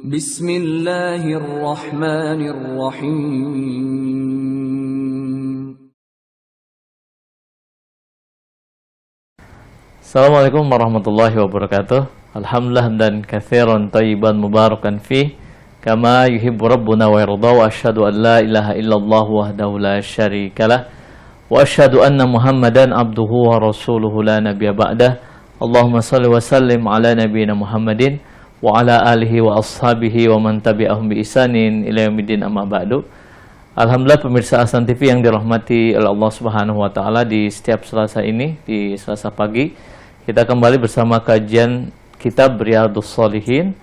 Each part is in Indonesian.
Bismillahirrahmanirrahim. Assalamualaikum warahmatullahi wabarakatuh. Alhamdulillah dan katsiran thayyiban mubarakan fi kama yuhibbu rabbuna wa yarda, wa asyhadu an la ilaha illallah wahdahu la syarikalah wa asyhadu anna Muhammadan abduhu wa rasuluhu la nabiyya ba'dah. Allahumma shalli wa sallim ala nabiyyina Muhammadin wa ala alihi wa ashabihi wa man tabi'ahum bi ihsanin ila yaumiddin, amma ba'du. Alhamdulillah pemirsa Ahsan TV yang dirahmati oleh Allah Subhanahu wa taala, di setiap Selasa ini, di Selasa pagi, kita kembali bersama kajian kitab Riyadhus Shalihin.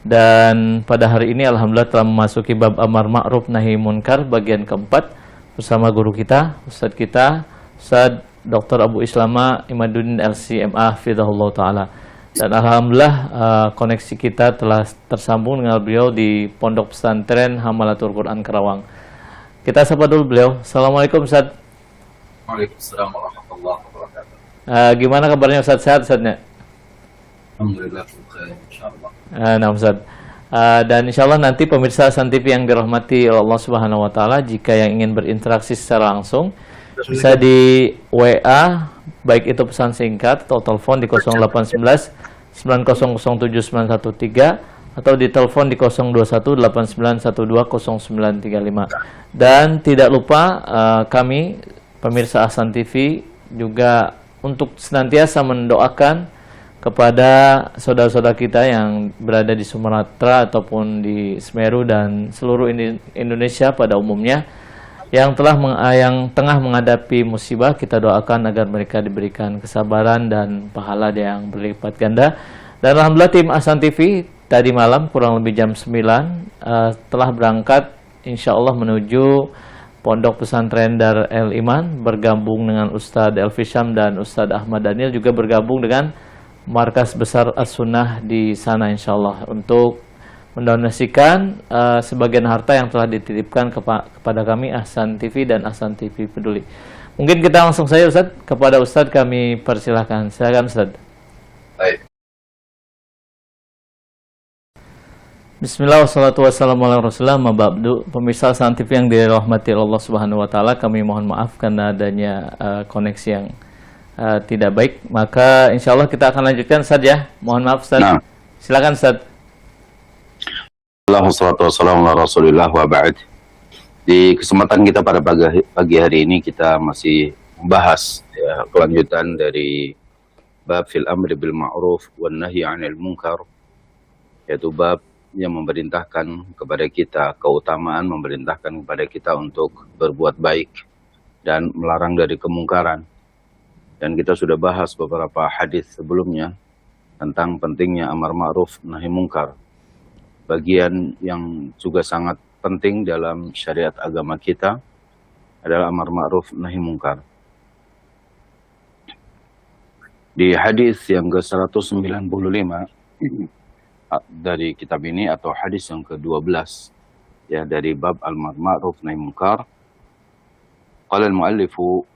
Dan pada hari ini alhamdulillah telah memasuki bab amar ma'ruf nahi munkar bagian keempat bersama guru kita, Ustadz Dr. Abu Islama Imaduddin LC-MA Hafizahullah Ta'ala. Dan alhamdulillah koneksi kita telah tersambung dengan beliau di Pondok Pesantren Hamalatul Quran Karawang. Kita sapa dulu beliau. Assalamualaikum Ustadz. Waalaikumsalam warahmatullahi wabarakatuh. Gimana kabarnya Ustadz? Sehat Ustadznya? Alhamdulillah, insyaallah. Nah Ustadz, dan insyaallah nanti pemirsa Ahsan TV yang dirahmati oleh Allah Subhanahu wa taala, jika yang ingin berinteraksi secara langsung bisa di WA, baik itu pesan singkat atau telepon di 0811 9007 913 atau di telepon di 021 8912 0935. Dan tidak lupa kami pemirsa Ahsan TV juga untuk senantiasa mendoakan kepada saudara-saudara kita yang berada di Sumatera ataupun di Semeru dan seluruh Indonesia pada umumnya yang tengah menghadapi musibah. Kita doakan agar mereka diberikan kesabaran dan pahala yang berlipat ganda. Dan alhamdulillah tim Ahsan TV tadi malam kurang lebih jam 9 telah berangkat insya Allah menuju Pondok Pesantren Dar El Iman, bergabung dengan Ustadz Elfi Syam dan Ustadz Ahmad Daniel, juga bergabung dengan Markas Besar As-Sunnah di sana insyaallah untuk mendonasikan sebagian harta yang telah dititipkan kepada kami Ahsan TV dan Ahsan TV Peduli. Mungkin kita langsung saja Ustadz, kepada Ustadz kami persilahkan. Silakan Ustadz. Baik. Bismillah wassalatu wassalamu ala rasulillah ma ba'du. Pemirsa Ahsan TV yang dirahmati Allah Subhanahu wa taala, kami mohon maaf karena adanya koneksi yang tidak baik. Maka insya Allah kita akan lanjutkan Ustaz ya. Mohon maaf Ustaz. Nah. Silakan Ustaz. Wassalatu wassalamu ala rasulillah wa ba'd. Di kesempatan kita pada pagi hari ini kita masih membahas ya, kelanjutan dari bab fil amri bil ma'ruf wan nahyi 'anil munkar, yaitu bab yang memerintahkan kepada kita, keutamaan memerintahkan kepada kita untuk berbuat baik dan melarang dari kemungkaran. Dan kita sudah bahas beberapa hadis sebelumnya tentang pentingnya amar ma'ruf nahi munkar. Bagian yang juga sangat penting dalam syariat agama kita adalah amar ma'ruf nahi munkar. Di hadis yang ke-195 dari kitab ini, atau hadis yang ke-12 ya dari bab amar ma'ruf nahi munkar, qala al-muallifu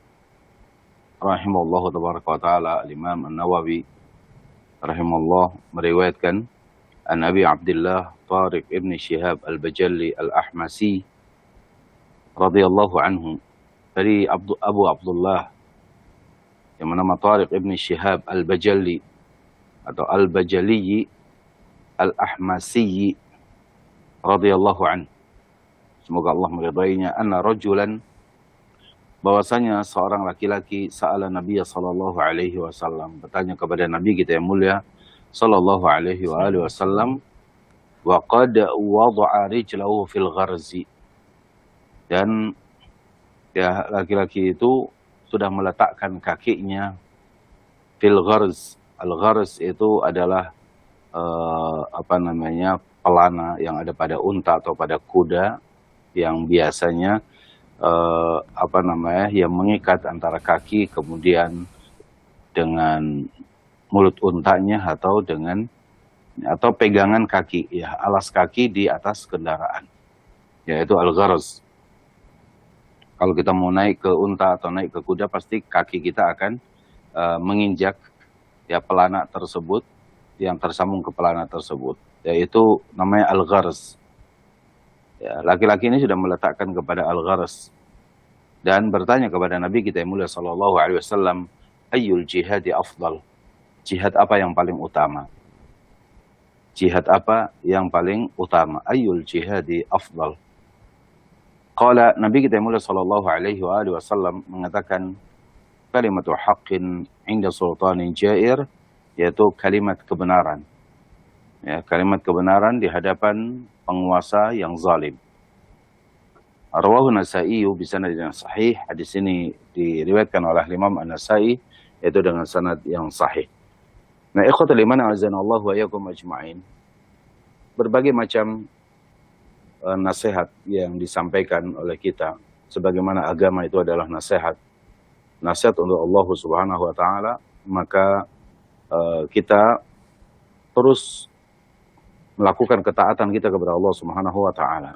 rahimahullah tabaraka wa ta'ala, al-Imam An-Nawawi rahimahullah meriwayatkan an Abi Abdullah Tariq ibn Shihab al-Bajalli al-Ahmasi radhiyallahu anhu, dari Abu Abdullah yang bernama Tariq ibn Shihab al-Bajalli atau al-Bajalli al-Ahmasi radhiyallahu anhu, semoga Allah meridainya, anna rajulan, bahwasanya seorang laki-laki sa'ala Nabi sallallahu alaihi wasallam, bertanya kepada Nabi kita yang mulia sallallahu alaihi wasallam, wa qad wada'a rijlahu fil gharzi, dan ya laki-laki itu sudah meletakkan kakinya fil gharz. Al-gharz itu adalah pelana yang ada pada unta atau pada kuda, yang biasanya yang mengikat antara kaki kemudian dengan mulut untanya atau pegangan kaki, ya, alas kaki di atas kendaraan, yaitu al-gharz. Kalau kita mau naik ke unta atau naik ke kuda, pasti kaki kita akan menginjak ya pelana tersebut, yang tersambung ke pelana tersebut, yaitu namanya al-gharz. Ya, laki-laki ini sudah meletakkan kepada al-gharz dan bertanya kepada Nabi kita yang mulia sallallahu alaihi wasallam, ayyul jihadi afdal? Jihad apa yang paling utama? Jihad apa yang paling utama? Ayyul jihadi afdal? Qala, Nabi kita yang mulia sallallahu alaihi wasallam mengatakan, kalimatu haqqin inda sultanin jair, yaitu kalimat kebenaran. Ya, kalimat kebenaran di hadapan penguasa yang zalim. Rawahu Nasa'i bi sanadin sahih. Hadis ini diriwayatkan oleh Imam An-Nasa'i yaitu dengan sanad yang sahih. Nah, ikhwatul iman azanallahu wa iyyakum ajma'in. Berbagai macam nasihat yang disampaikan oleh kita, sebagaimana agama itu adalah nasihat untuk Allah Subhanahu wa taala, maka kita terus melakukan ketaatan kita kepada Allah Subhanahu wa taala.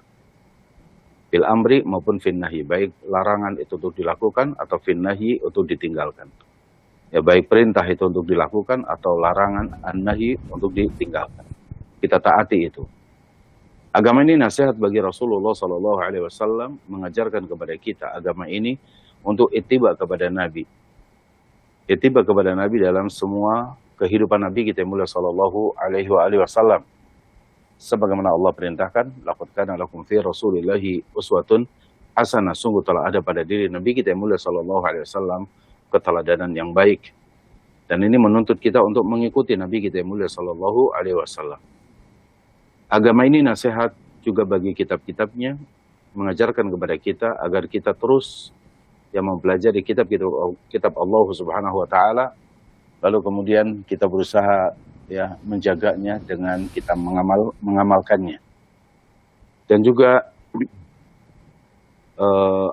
Fil amri maupun fin nahi, baik larangan itu untuk dilakukan atau fin nahi untuk ditinggalkan. Ya, baik perintah itu untuk dilakukan atau larangan an-nahi untuk ditinggalkan. Kita taati itu. Agama ini nasihat bagi Rasulullah sallallahu alaihi wasallam, mengajarkan kepada kita agama ini untuk ittiba kepada Nabi. Ittiba kepada Nabi dalam semua kehidupan Nabi kita mulia sallallahu alaihi wasallam. Sebagaimana Allah perintahkan, laqad kana lakum fi Rasulillahi uswatun hasanah, sungguh telah ada pada diri Nabi kita yang mulia sallallahu alaihi wasallam keteladanan yang baik. Dan ini menuntut kita untuk mengikuti Nabi kita yang mulia sallallahu alaihi wasallam. Agama ini nasihat juga bagi kitab-kitabnya, mengajarkan kepada kita agar kita terus yang mempelajari kitab Allah Subhanahu wa taala, lalu kemudian kita berusaha ya menjaganya dengan kita mengamalkannya. Dan juga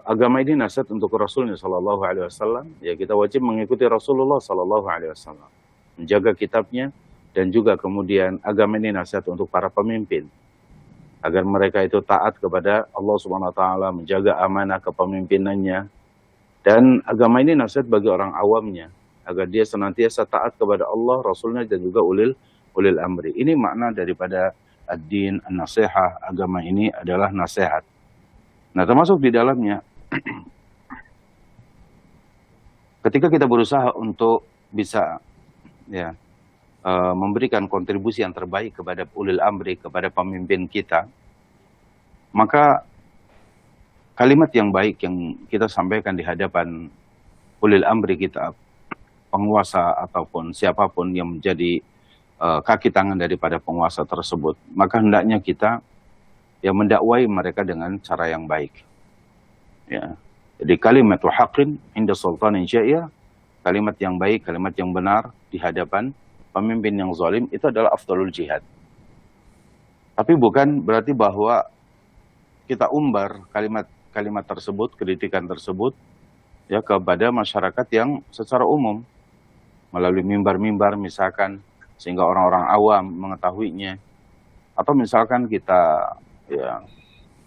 agama ini nasihat untuk Rasulnya sallallahu alaihi wasallam, ya kita wajib mengikuti Rasulullah sallallahu alaihi wasallam, menjaga kitabnya, dan juga kemudian agama ini nasihat untuk para pemimpin agar mereka itu taat kepada Allah Subhanahu wa taala, menjaga amanah kepemimpinannya. Dan agama ini nasihat bagi orang awamnya agar dia senantiasa taat kepada Allah, Rasulnya, dan juga ulil amri. Ini makna daripada ad-din an-nasihah. Agama ini adalah nasihat. Nah, termasuk di dalamnya ketika kita berusaha untuk bisa ya memberikan kontribusi yang terbaik kepada ulil amri, kepada pemimpin kita, maka kalimat yang baik yang kita sampaikan di hadapan ulil amri kita, penguasa ataupun siapapun yang menjadi kaki tangan daripada penguasa tersebut, maka hendaknya kita yang mendakwai mereka dengan cara yang baik. Ya. Jadi kalimatu haqqin inda sultanin jair, kalimat yang baik, kalimat yang benar di hadapan pemimpin yang zalim, itu adalah afdalul jihad. Tapi bukan berarti bahwa kita umbar kalimat tersebut, kritikan tersebut ya kepada masyarakat yang secara umum melalui mimbar-mimbar misalkan, sehingga orang-orang awam mengetahuinya, atau misalkan kita ya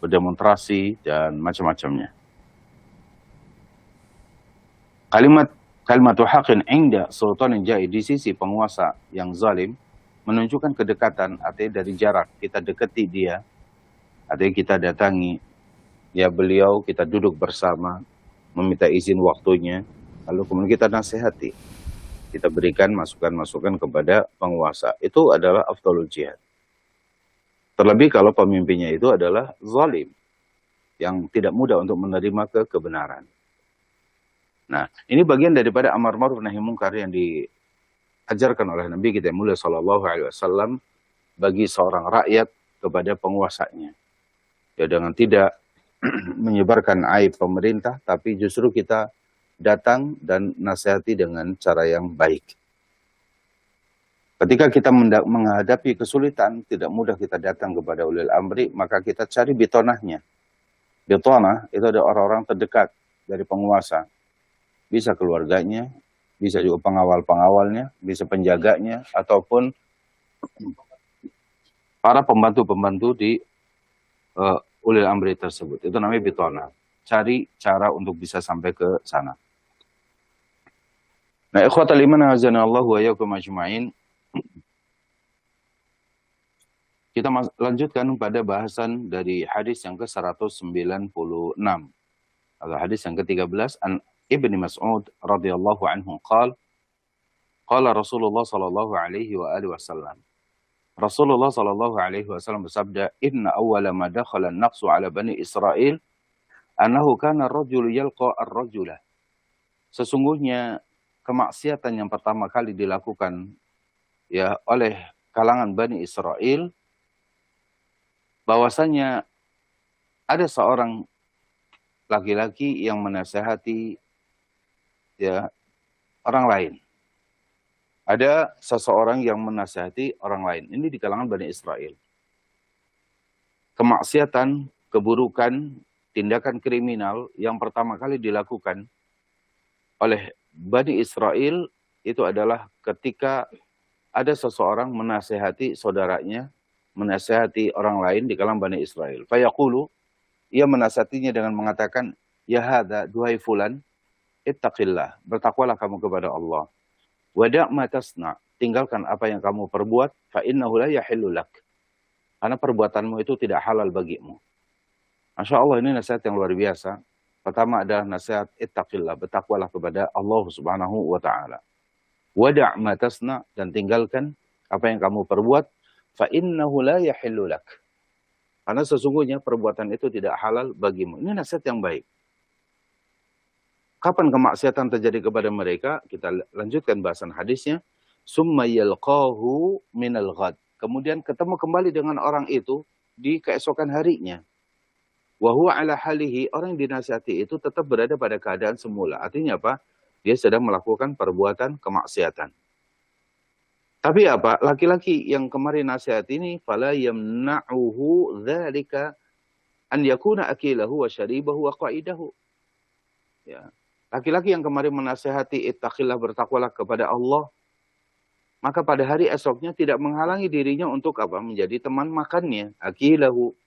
berdemonstrasi dan macam-macamnya. Kalimatu haqqin inda sultanin jair, di sisi penguasa yang zalim, menunjukkan kedekatan, artinya dari jarak kita dekati dia, artinya kita datangi ya beliau, kita duduk bersama, meminta izin waktunya, lalu kemudian kita nasihati, kita berikan masukan-masukan kepada penguasa. Itu adalah afdalul jihad. Terlebih kalau pemimpinnya itu adalah zalim, yang tidak mudah untuk menerima kebenaran. Nah, ini bagian daripada amar ma'ruf nahi munkar yang diajarkan oleh Nabi kita mulia sallallahu alaihi wasallam bagi seorang rakyat kepada penguasanya. Ya, dengan tidak menyebarkan aib pemerintah, tapi justru kita datang dan nasihati dengan cara yang baik. Ketika kita menghadapi kesulitan, tidak mudah kita datang kepada ulil amri, maka kita cari bitonahnya. Bitonah itu ada orang-orang terdekat dari penguasa. Bisa keluarganya, bisa juga pengawal-pengawalnya, bisa penjaganya, ataupun para pembantu-pembantu di ulil amri tersebut. Itu namanya bitonah. Cari cara untuk bisa sampai ke sana. Nah, ikhwatal iman azanallahu wa iyyakum ajma'in. Kita lanjutkan pada bahasan dari hadis yang ke-196. Atau hadis yang ke-13 an Ibni Mas'ud radhiyallahu anhu qala Rasulullah sallallahu alaihi wa alihi wasallam. Rasulullah sallallahu alaihi wasallam bersabda, "Inna awwala ma dakhala an-naqsu 'ala bani Israil annahu kana ar-rajulu yalqa ar-rajula." Sesungguhnya kemaksiatan yang pertama kali dilakukan ya oleh kalangan Bani Israel, bahwasanya ada seorang laki-laki yang menasehati ya orang lain. Ada seseorang yang menasehati orang lain. Ini di kalangan Bani Israel. Kemaksiatan, keburukan, tindakan kriminal yang pertama kali dilakukan oleh Bani Israel itu adalah ketika ada seseorang menasehati saudaranya, menasehati orang lain di kalangan Bani Israel. Fayaqulu, ia menasihatinya dengan mengatakan, "Ya hadza, duhai fulan, ittaqillah, bertakwalah kamu kepada Allah. Wada' ma tasna', tinggalkan apa yang kamu perbuat, fa innahu la yahillu lak." Karena perbuatanmu itu tidak halal bagimu. Masya Allah, ini nasihat yang luar biasa. Pertama adalah nasihat ittaqillah, bertakwalah kepada Allah Subhanahu wa taala. Wada' ma tasna', dan tinggalkan apa yang kamu perbuat, fa innahu la yahillu lak. Karena sesungguhnya perbuatan itu tidak halal bagimu. Ini nasihat yang baik. Kapan kemaksiatan terjadi kepada mereka? Kita lanjutkan bahasan hadisnya. Summa yalqahu minal ghad. Kemudian ketemu kembali dengan orang itu di keesokan harinya. Wa huwa ala halihi, orang yang dinasihati itu tetap berada pada keadaan semula. Artinya apa? Dia sedang melakukan perbuatan kemaksiatan. Tapi apa? Laki-laki yang kemarin nasihat ini, fala yamna'uhu dzalika an yakuna akilahu wa syaribahu wa qa'idahu. Ya. Laki-laki yang kemarin menasihati ittaqillah, bertakwalah kepada Allah, maka pada hari esoknya tidak menghalangi dirinya untuk apa? Menjadi teman makannya, akilahu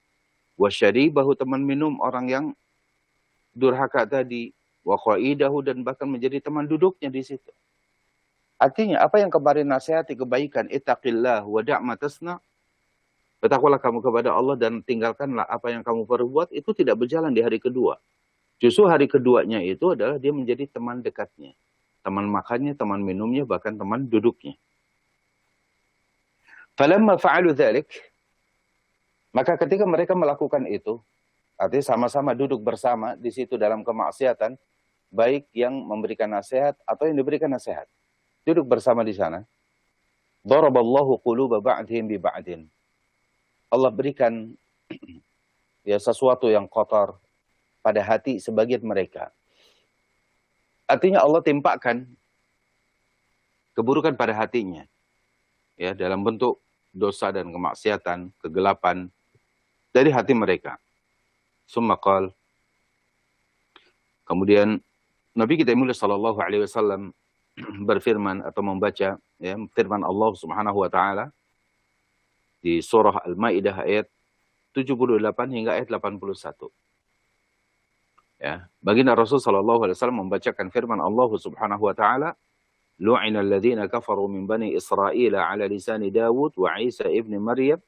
wa syaribahu, teman minum orang yang durhaka tadi, wa qa'idahu, dan bahkan menjadi teman duduknya di situ. Artinya apa yang kemarin nasihati kebaikan, ittaqillah wa da' ma tasna', bertakwalah kamu kepada Allah dan tinggalkanlah apa yang kamu perbuat, itu tidak berjalan di hari kedua. Justru hari keduanya itu adalah dia menjadi teman dekatnya, teman makannya, teman minumnya, bahkan teman duduknya. Falamma fa'alu dzalik, maka ketika mereka melakukan itu, artinya sama-sama duduk bersama di situ dalam kemaksiatan, baik yang memberikan nasihat atau yang diberikan nasihat, duduk bersama di sana. Daraballahu quluba ba'dihim bi ba'din. Allah berikan ya sesuatu yang kotor pada hati sebagian mereka. Artinya Allah timpakan keburukan pada hatinya, ya, dalam bentuk dosa dan kemaksiatan, kegelapan dari hati mereka. Summa qal, kemudian Nabi kita mulia sallallahu alaihi wasallam berfirman atau membaca ya firman Allah Subhanahu wa taala di surah Al-Maidah ayat 78 hingga ayat 81. Ya, baginda Rasul sallallahu alaihi wasallam membacakan firman Allah Subhanahu wa taala, "Lu'ina alladziina kafaru min bani Israil 'ala lisani Dawud wa Isa ibn Maryam,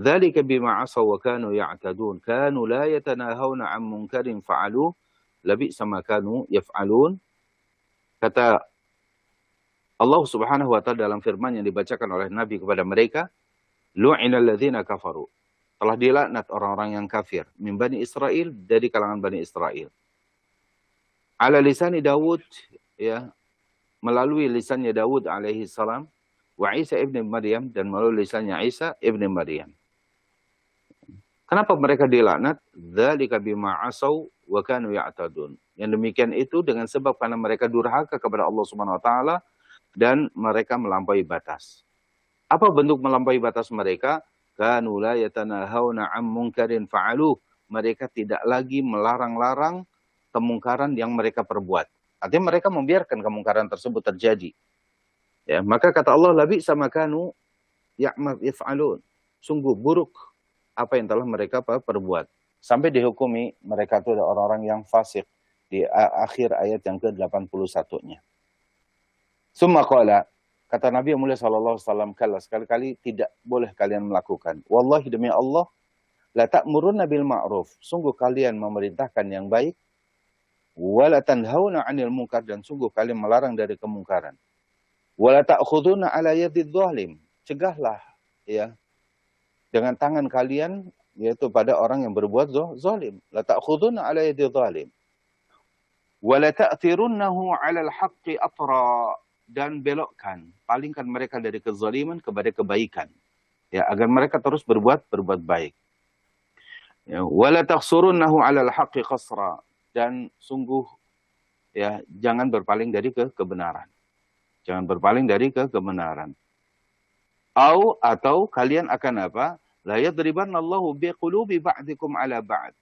dzalika bima 'asaw wa kanu ya'tadun, kanu la yatanahawna 'an munkarin fa'aluhu, labi'sa ma kanu yaf'alun." Kata Allah Subhanahu wa taala dalam firman yang dibacakan oleh Nabi kepada mereka, "Lu'ina alladziina kafaru." Telah dilaknat orang-orang yang kafir min Bani Israel, dari kalangan Bani Israel. Ala lisani Dawud, ya, melalui lisannya Dawud alaihi salam, wa Isa ibn Maryam, dan melalui lisannya Isa ibn Maryam. Kenapa mereka dilaknat? Dzalika bima asaw wa kanu ya'tadun. Yang demikian itu dengan sebab karena mereka durhaka kepada Allah Subhanahu wa taala dan mereka melampaui batas. Apa bentuk melampaui batas mereka? Kanu la yatanahawna 'an munkarin fa'aluh. Mereka tidak lagi melarang-larang kemungkaran yang mereka perbuat. Artinya mereka membiarkan kemungkaran tersebut terjadi. Ya, maka kata Allah, labi'sa ma kanu yaf'alun. Sungguh buruk apa yang telah mereka perbuat. Sampai dihukumi mereka itu adalah orang-orang yang fasik di akhir ayat yang ke-81-nya. Summa qala, Kata Nabi yang mulia sallallahu alaihi wasallam, kala sekali-kali tidak boleh kalian melakukan. Wallahi demi Allah, la ta'murunna bil ma'ruf. Sungguh kalian memerintahkan yang baik, wa la tanhauna 'anil munkar, dan sungguh kalian melarang dari kemungkaran. Wa la ta'khuduna 'ala yadidh dhalim. Cegahlah ya dengan tangan kalian yaitu pada orang yang berbuat zalim. La ta'khuduna 'ala yadidh dhalim. Wa la ta'thirunnahu 'ala al-haqqi atra, dan belokkan, palingkan mereka dari kezaliman kepada kebaikan. Ya, agar mereka terus berbuat baik. Ya, wala taqsurunnahu 'alal haqqi qasra, dan sungguh ya jangan berpaling dari kebenaran. Jangan berpaling dari kebenaran. Atau kalian akan apa? La yadribannallahu biqulubi ba'dikum 'ala ba'd.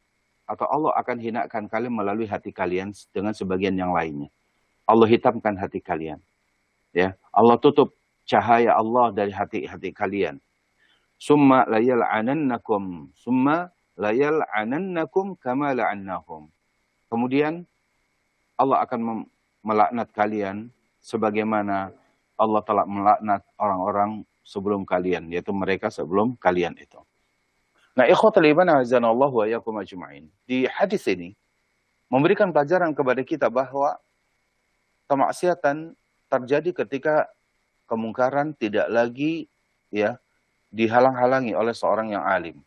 Atau Allah akan hinakan kalian melalui hati kalian dengan sebagian yang lainnya. Allah hitamkan hati kalian. Ya, Allah tutup cahaya Allah dari hati-hati kalian. Summa la yal'anannakum kama la'annahum. Kemudian Allah akan melaknat kalian sebagaimana Allah telah melaknat orang-orang sebelum kalian, yaitu mereka sebelum kalian itu. Nah, ikhwatul iman azanallahu wa iyyakum ajma'in. Di hadis ini memberikan pelajaran kepada kita bahwa kemaksiatan terjadi ketika kemungkaran tidak lagi ya dihalang-halangi oleh seorang yang alim.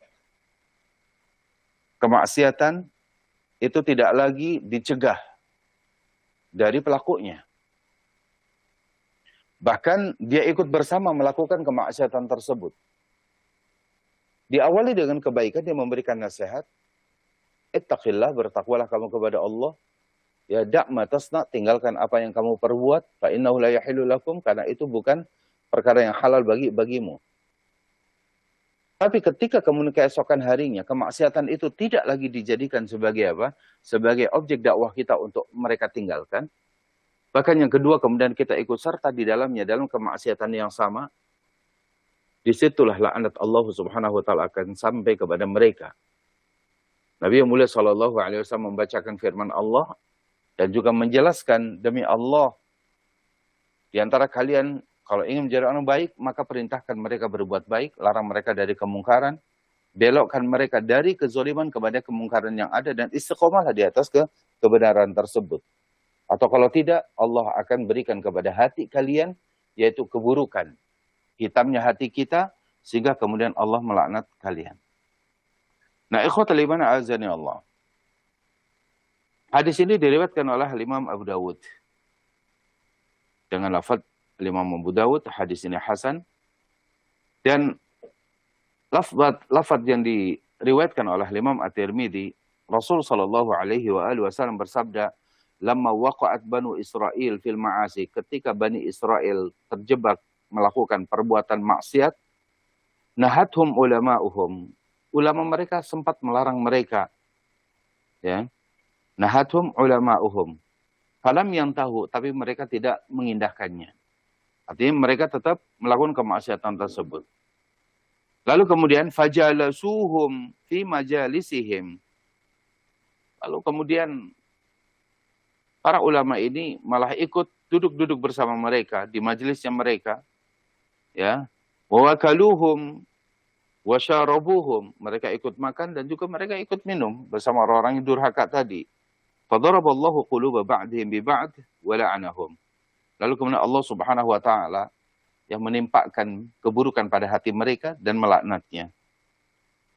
Kemaksiatan itu tidak lagi dicegah dari pelakunya. Bahkan dia ikut bersama melakukan kemaksiatan tersebut. Diawali dengan kebaikan, dia memberikan nasihat. Ittaqillah, bertakwalah kamu kepada Allah. Ya, da'ma tasna, tinggalkan apa yang kamu perbuat, fa innahu la yahillu lakum, karena itu bukan perkara yang halal bagimu. Tapi ketika kemudian keesokan harinya kemaksiatan itu tidak lagi dijadikan sebagai apa? Sebagai objek dakwah kita untuk mereka tinggalkan. Bahkan yang kedua kemudian kita ikut serta di dalamnya dalam kemaksiatan yang sama. Disitulah laknat Allah Subhanahu wa taala akan sampai kepada mereka. Nabi yang mulia sallallahu alaihi wasallam membacakan firman Allah dan juga menjelaskan, demi Allah, di antara kalian kalau ingin menjadi orang baik, maka perintahkan mereka berbuat baik, larang mereka dari kemungkaran, belokkan mereka dari kezaliman kepada kemungkaran yang ada, dan istiqomahlah di atas kebenaran tersebut. Atau kalau tidak, Allah akan berikan kepada hati kalian, yaitu keburukan. Hitamnya hati kita, sehingga kemudian Allah melaknat kalian. Nah, ikhwatul iman azani Allah. Hadis ini diriwayatkan oleh Imam Abu Dawud. Dengan lafaz Imam Abu Dawud, hadis ini hasan. Dan lafaz yang diriwayatkan oleh Imam At-Tirmidzi, Rasul sallallahu alaihi wasallam bersabda, "Lamma waqa'at Banu Israil fil ma'asi", ketika Bani Israel terjebak melakukan perbuatan maksiat, nahathum ulama'uhum, ulama mereka sempat melarang mereka. Ya. Nahathum ulama'uhum. Falam yang tahu, tapi mereka tidak mengindahkannya. Artinya mereka tetap melakukan kemaksiatan tersebut. Lalu kemudian fajalasuhum fi majalisihim. Lalu kemudian para ulama ini malah ikut duduk-duduk bersama mereka di majelisnya mereka. Ya. Wa wakaluhum wa syarabuhum. Mereka ikut makan dan juga mereka ikut minum bersama orang-orang yang durhaka tadi. Fadaraballahu quluba ba'dihim bi ba'd wa la'anahum. Lalu kemudian Allah Subhanahu wa taala yang menimpakan keburukan pada hati mereka dan melaknatnya.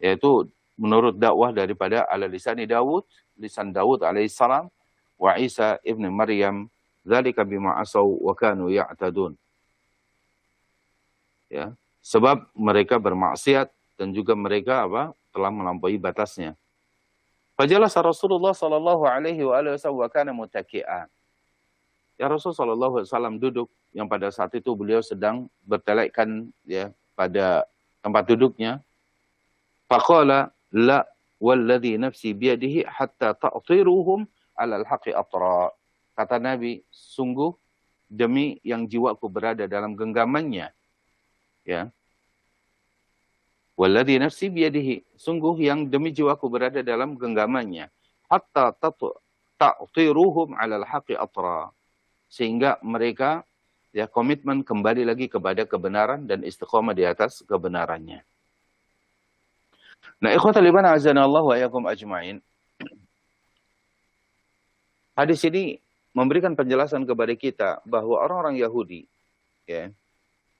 Yaitu menurut dakwah daripada ala lisan Daud alaihissalam, wa Isa ibn Maryam, dzalika bima asaw wa kanu ya'tadun. Ya, sebab mereka bermaksiat dan juga mereka telah melampaui batasnya. Fajalasa Rasulullah sallallahu alaihi wasallam wa kana muttaki'a. Ya, Rasul sallallahu alaihi wasallam duduk, yang pada saat itu beliau sedang bertelekkan ya pada tempat duduknya. Faqala la walladhi nafsi biyadihi hatta ta'tiruhum 'ala al-haqqi atra. Kata Nabi, sungguh demi yang jiwaku berada dalam genggamannya. Ya. Walladhi nafsi biyadihi, sungguh yang demi jiwaku berada dalam genggamannya, hatta ta'tiruhum 'ala al-haqqi atra, sehingga mereka ya komitmen kembali lagi kepada kebenaran dan istiqomah di atas kebenarannya. Nah, ikhwatal iman azanallahu wa iyyakum ajmain. Hadis ini memberikan penjelasan kepada kita bahwa orang-orang Yahudi ya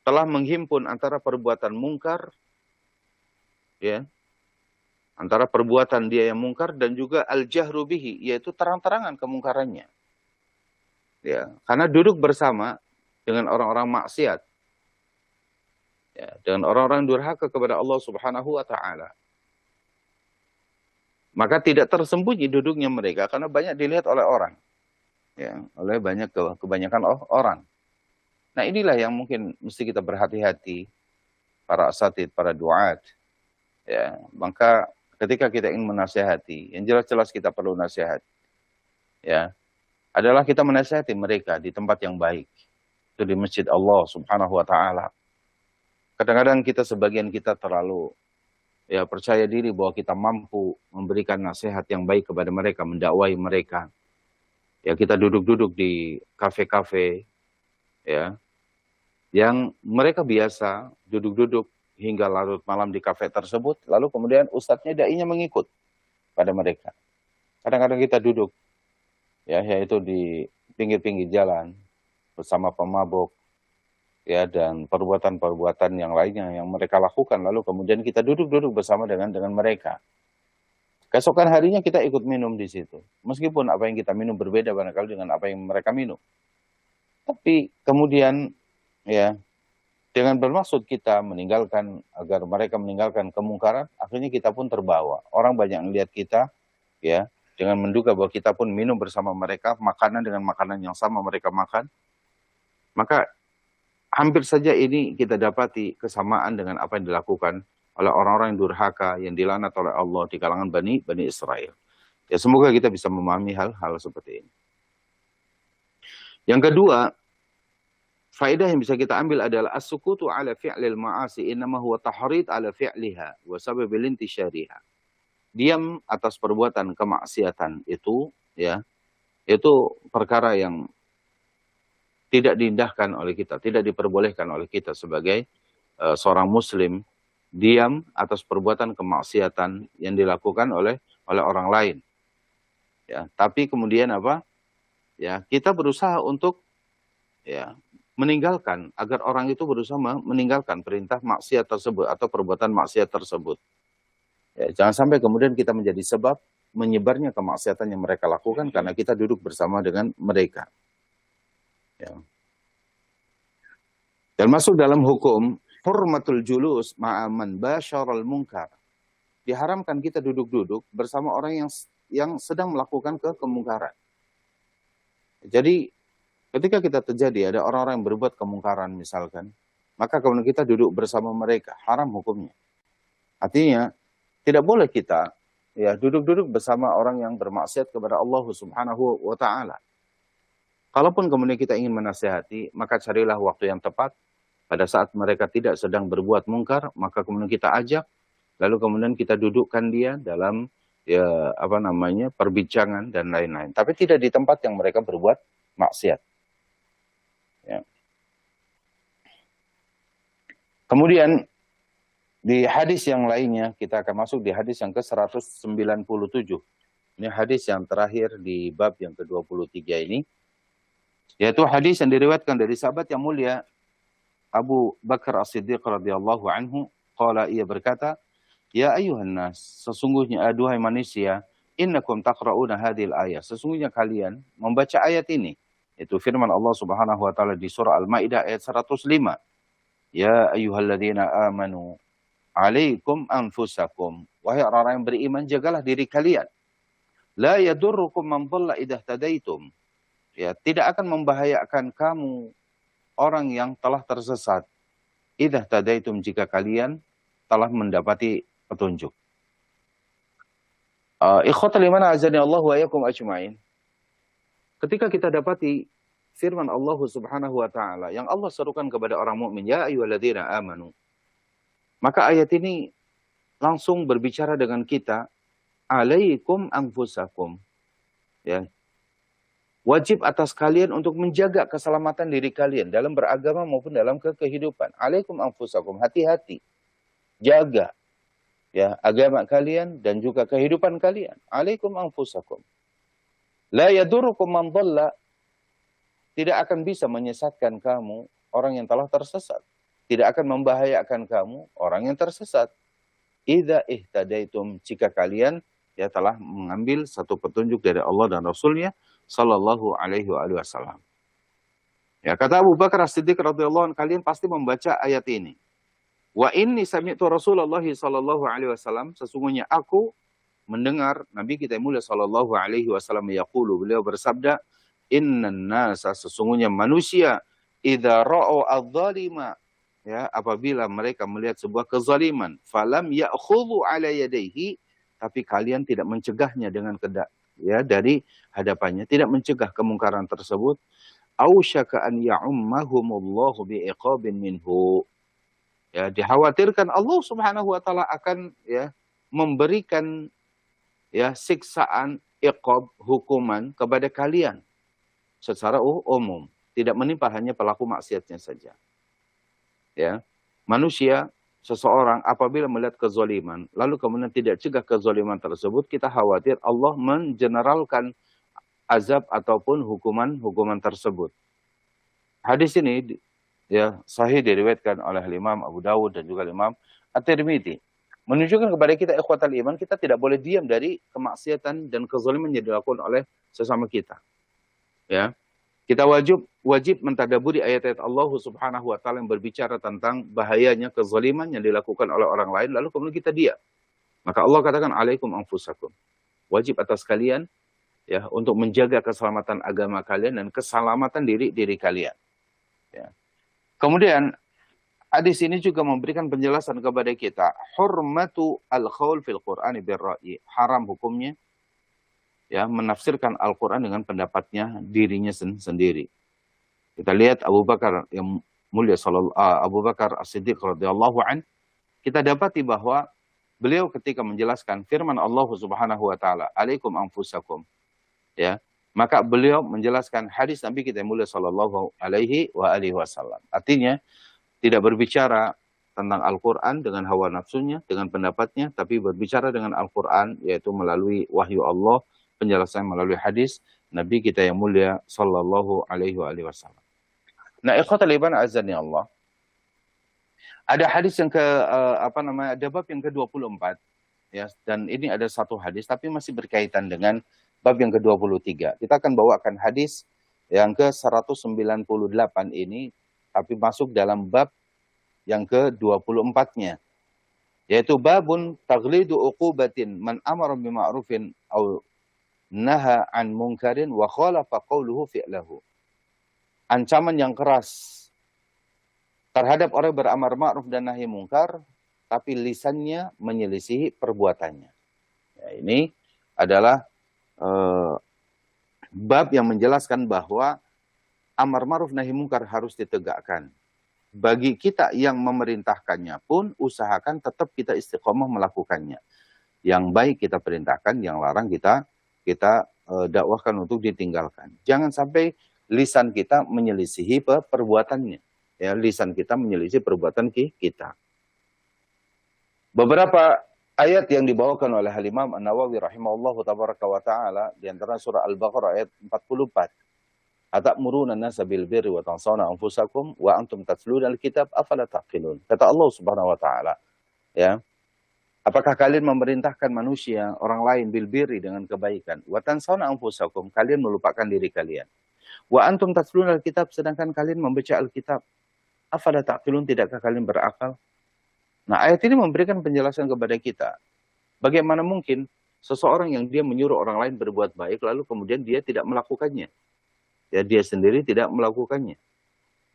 telah menghimpun antara perbuatan mungkar ya, antara perbuatan dia yang mungkar dan juga al-jahru bihi, yaitu terang-terangan kemungkarannya. Ya, karena duduk bersama dengan orang-orang maksiat. Ya, dengan orang-orang durhaka kepada Allah Subhanahu wa taala. Maka tidak tersembunyi duduknya mereka karena banyak dilihat oleh orang. Ya, oleh kebanyakan orang. Nah, inilah yang mungkin mesti kita berhati-hati, para asatid, para duat. Ya, maka ketika kita ingin menasihati, yang jelas-jelas kita perlu nasihat. Ya, adalah kita menasihati mereka di tempat yang baik. Itu di masjid Allah Subhanahu wa taala. Kadang-kadang sebagian kita terlalu ya percaya diri bahwa kita mampu memberikan nasihat yang baik kepada mereka, mendakwai mereka. Ya, kita duduk-duduk di kafe-kafe ya, yang mereka biasa duduk-duduk hingga larut malam di kafe tersebut, lalu kemudian ustadznya dai-nya mengikut pada mereka. Kadang-kadang kita duduk ya, yaitu di pinggir-pinggir jalan bersama pemabuk ya, dan perbuatan-perbuatan yang lainnya yang mereka lakukan, lalu kemudian kita duduk-duduk bersama dengan mereka. Keesokan harinya kita ikut minum di situ, meskipun apa yang kita minum berbeda barangkali dengan apa yang mereka minum. Tapi kemudian ya, dengan bermaksud kita meninggalkan, agar mereka meninggalkan kemungkaran, akhirnya kita pun terbawa. Orang banyak melihat kita ya, dengan menduga bahwa kita pun minum bersama mereka, makanan dengan makanan yang sama mereka makan. Maka hampir saja ini kita dapati kesamaan dengan apa yang dilakukan oleh orang-orang yang durhaka, yang dilaknat oleh Allah di kalangan Bani Israel. Ya, semoga kita bisa memahami hal-hal seperti ini. Yang kedua, faedah yang bisa kita ambil adalah as-sukutu ala fi'lil ma'asi innama huwa tahrid ala fi'liha wa sababil intishariha. Diam atas perbuatan kemaksiatan itu ya, itu perkara yang tidak diindahkan oleh kita, tidak diperbolehkan oleh kita sebagai seorang muslim, diam atas perbuatan kemaksiatan yang dilakukan oleh orang lain. Ya, tapi kemudian apa? Ya, kita berusaha untuk ya meninggalkan, agar orang itu berusaha meninggalkan perintah maksiat tersebut atau perbuatan maksiat tersebut. Ya, jangan sampai kemudian kita menjadi sebab menyebarnya kemaksiatan yang mereka lakukan karena kita duduk bersama dengan mereka. Ya. Dan masuk dalam hukum hurmatul julus ma'aman basyaral munkar. Diharamkan kita duduk-duduk bersama orang yang sedang melakukan kemungkaran. Jadi ketika kita terjadi ada orang-orang yang berbuat kemungkaran misalkan, maka kemudian kita duduk bersama mereka, haram hukumnya. Artinya tidak boleh kita ya duduk-duduk bersama orang yang bermaksiat kepada Allah Subhanahu wa taala. Kalaupun kemudian kita ingin menasihati, maka carilah waktu yang tepat pada saat mereka tidak sedang berbuat mungkar, maka kemudian kita ajak, lalu kemudian kita dudukkan dia dalam ya perbincangan dan lain-lain. Tapi tidak di tempat yang mereka berbuat maksiat. Ya. Kemudian di hadis yang lainnya kita akan masuk di hadis yang ke-197. Ini hadis yang terakhir di bab yang ke-23 ini. Yaitu hadis yang diriwayatkan dari sahabat yang mulia Abu Bakar As-Siddiq radhiyallahu anhu, qala, ia berkata, ya ayuhan nas, sesungguhnya aduhai manusia, innakum taqra'una hadhil ayat, sesungguhnya kalian membaca ayat ini. Itu firman Allah Subhanahu wa taala di surah Al-Maidah ayat 105. Ya ayyuhalladzina amanu alaikum anfusakum, wahai orang-orang yang beriman, jagalah diri kalian. La yadurrukum man dhalla idza tadaitum. Ya, tidak akan membahayakan kamu orang yang telah tersesat idza tadaitum, jika kalian telah mendapati petunjuk. Ikhwatal iman azani Allah wa iyyakum ajmain. Ketika kita dapati firman Allah Subhanahu wa taala yang Allah serukan kepada orang mukmin, ya ayyuhalladzina amanu. Maka ayat ini langsung berbicara dengan kita, alaikum anfusakum. Ya. Wajib atas kalian untuk menjaga keselamatan diri kalian dalam beragama maupun dalam kehidupan. Alaikum anfusakum, hati-hati. Jaga ya agama kalian dan juga kehidupan kalian. Alaikum anfusakum. La yadurukum man dhalla, tidak akan bisa menyesatkan kamu orang yang telah tersesat. Tidak akan membahayakan kamu orang yang tersesat. Idza ihtadaitum, jika kalian ya telah mengambil satu petunjuk dari Allah dan Rasulnya sallallahu alaihi wasallam. Ya, kata Abu Bakar As-Siddiq radhiyallahu anhu, kalian pasti membaca ayat ini. Wa inni sami'tu Rasulullah sallallahu alaihi wasallam, sesungguhnya aku mendengar Nabi kita yang mulia sallallahu alaihi wasallam yaqulu, beliau bersabda, innan nasa, sesungguhnya manusia, idza ra'au adh-dhalima, ya, apabila mereka melihat sebuah kezaliman, falam ya'khudhu ala yadayhi, tapi kalian tidak mencegahnya dengan ya dari hadapannya, tidak mencegah kemungkaran tersebut, ausyaka an ya'ummahumullahu bi'iqabin minhu, ya, dikhawatirkan Allah Subhanahu wa taala akan ya memberikan ya siksaan, iqab, hukuman kepada kalian secara umum, tidak menimpa hanya pelaku maksiatnya saja. Ya, manusia, seseorang apabila melihat kezaliman, lalu kemudian tidak cegah kezaliman tersebut, kita khawatir Allah mengeneralkan azab ataupun hukuman tersebut. Hadis ini ya sahih diriwayatkan oleh Imam Abu Dawud dan juga Imam At-Tirmidzi. Menunjukkan kepada kita ikhwatal iman, kita tidak boleh diam dari kemaksiatan dan kezaliman yang dilakukan oleh sesama kita. Ya. Kita wajib mentadaburi ayat-ayat Allah Subhanahu wa taala yang berbicara tentang bahayanya kezaliman yang dilakukan oleh orang lain, lalu kemudian kita diam. Maka Allah katakan alaikum anfusakum. Wajib atas kalian ya untuk menjaga keselamatan agama kalian dan keselamatan diri kalian. Ya. Kemudian hadis ini juga memberikan penjelasan kepada kita hurmatu al-qaul fil Qur'ani bir-ra'yi, haram hukumnya ya menafsirkan Al-Qur'an dengan pendapatnya dirinya sendiri. Kita lihat Abu Bakar yang mulia Abu Bakar As-Siddiq radhiyallahu an, kita dapati bahwa beliau ketika menjelaskan firman Allah Subhanahu wa taala, alaikum anfusakum, ya, maka beliau menjelaskan hadis Nabi kita yang mulia sallallahu alaihi wasallam. Artinya tidak berbicara tentang Al-Qur'an dengan hawa nafsunya, dengan pendapatnya, tapi berbicara dengan Al-Qur'an, yaitu melalui wahyu Allah, penjelasan melalui hadis Nabi kita yang mulia sallallahu alaihi wasallam. Nah, ikhwatal iman azani Allah. Ada hadis yang ada bab yang ke-24 ya, dan ini ada satu hadis tapi masih berkaitan dengan bab yang ke-23. Kita akan bawakan hadis yang ke-198 ini tapi masuk dalam bab yang ke-24-nya, yaitu babun taghlidu uqubatin man amara bima'rufin aw naha an munkarin wa khalafa qawluhu fi'lahu. Ancaman yang keras terhadap orang beramar ma'ruf dan nahi mungkar, tapi lisannya menyelisihi perbuatannya. Ya, ini adalah bab yang menjelaskan bahwa amar ma'ruf nahi mungkar harus ditegakkan. Bagi kita yang memerintahkannya pun, usahakan tetap kita istiqomah melakukannya. Yang baik kita perintahkan, yang larang kita dakwahkan untuk ditinggalkan. Jangan sampai lisan kita menyelisihi perbuatannya. Ya, lisan kita menyelisih perbuatan kita. Beberapa ayat yang dibawakan oleh Imam An-Nawawi rahimahullahu tabaraka wa ta'ala, di antara surah Al-Baqarah ayat 44. Atamuruna an-nasa bil birri wa tansawna anfusakum wa antum tatluna al-kitab afala taqilun. Kata Allah Subhanahu wa taala, ya. Apakah kalian memerintahkan manusia orang lain bil birri dengan kebaikan, wa tansawna anfusakum, kalian melupakan diri kalian. Wa antum tatluna al-kitab, sedangkan kalian membaca Alkitab. Afala taqilun, tidakkah kalian berakal? Nah, ayat ini memberikan penjelasan kepada kita. Bagaimana mungkin seseorang yang dia menyuruh orang lain berbuat baik lalu kemudian dia tidak melakukannya? Ya, dia sendiri tidak melakukannya.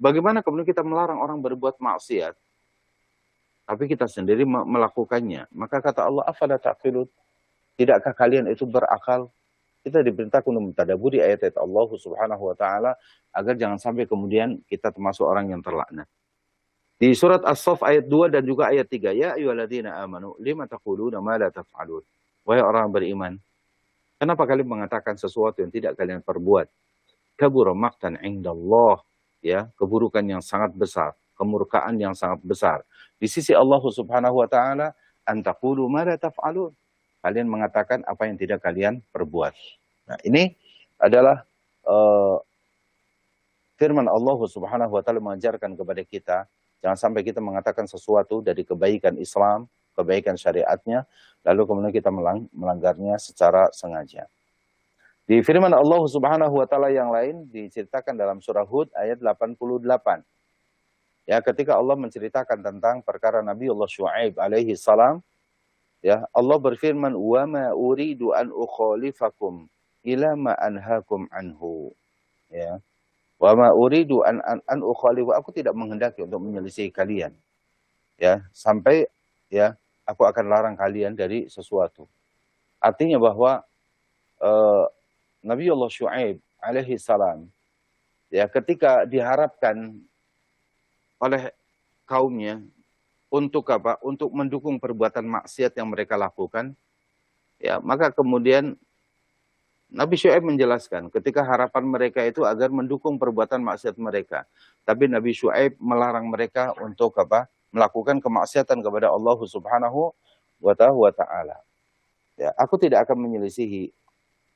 Bagaimana kemudian kita melarang orang berbuat maksiat, tapi kita sendiri melakukannya? Maka kata Allah, afala taqilun, tidakkah kalian itu berakal? Kita diperintahkan untuk mentadaburi ayat-ayat Allah Subhanahu wa taala agar jangan sampai kemudian kita termasuk orang yang terlaknat. Di surat As-Saff ayat 2 dan juga ayat 3, ya ayyuhalladzina amanu lima taquluna ma la taf'alun. Wahai orang beriman, kenapa kalian mengatakan sesuatu yang tidak kalian perbuat? kabura maqtan 'indallah, ya, keburukan yang sangat besar, kemurkaan yang sangat besar di sisi Allah Subhanahu wa taala, an taqulu ma la taf'alun. Kalian mengatakan apa yang tidak kalian perbuat. Nah, ini adalah firman Allah Subhanahu wa taala mengajarkan kepada kita, jangan sampai kita mengatakan sesuatu dari kebaikan Islam, kebaikan syariatnya, lalu kemudian kita melanggarnya secara sengaja. Di firman Allah Subhanahu wa taala yang lain diceritakan dalam surah Hud ayat 88. Ya, ketika Allah menceritakan tentang perkara Nabi Allah Syuaib alaihi salam, ya, Allah berfirman, "Wa ma uridu an ukhalifakum ila ma anhaakum anhu." Ya. Wa ma uridu an ukhalifu, aku tidak menghendaki untuk menyelisih kalian. Ya, sampai ya aku akan larang kalian dari sesuatu. Artinya bahwa Nabi Allah Syuaib alaihi salam, ya, ketika diharapkan oleh kaumnya untuk apa? Untuk mendukung perbuatan maksiat yang mereka lakukan, ya, maka kemudian Nabi Syuaib menjelaskan ketika harapan mereka itu agar mendukung perbuatan maksiat mereka. Tapi Nabi Syuaib melarang mereka untuk apa? Melakukan kemaksiatan kepada Allah Subhanahu wa ta'ala. Ya, aku tidak akan menyelisihi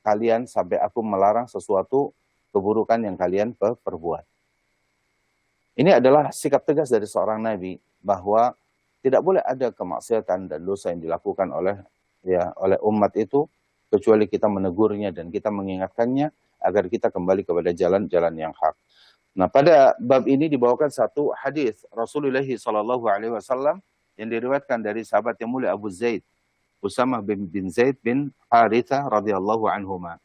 kalian sampai aku melarang sesuatu keburukan yang kalian perbuat. Ini adalah sikap tegas dari seorang nabi bahwa tidak boleh ada kemaksiatan dan dosa yang dilakukan oleh umat itu kecuali kita menegurnya dan kita mengingatkannya agar kita kembali kepada jalan-jalan yang hak. Nah, pada bab ini dibawakan satu hadis Rasulullah SAW yang diriwayatkan dari sahabat yang mulia Abu Zaid, Usamah bin Zaid bin Harithah radhiyallahu anhuma.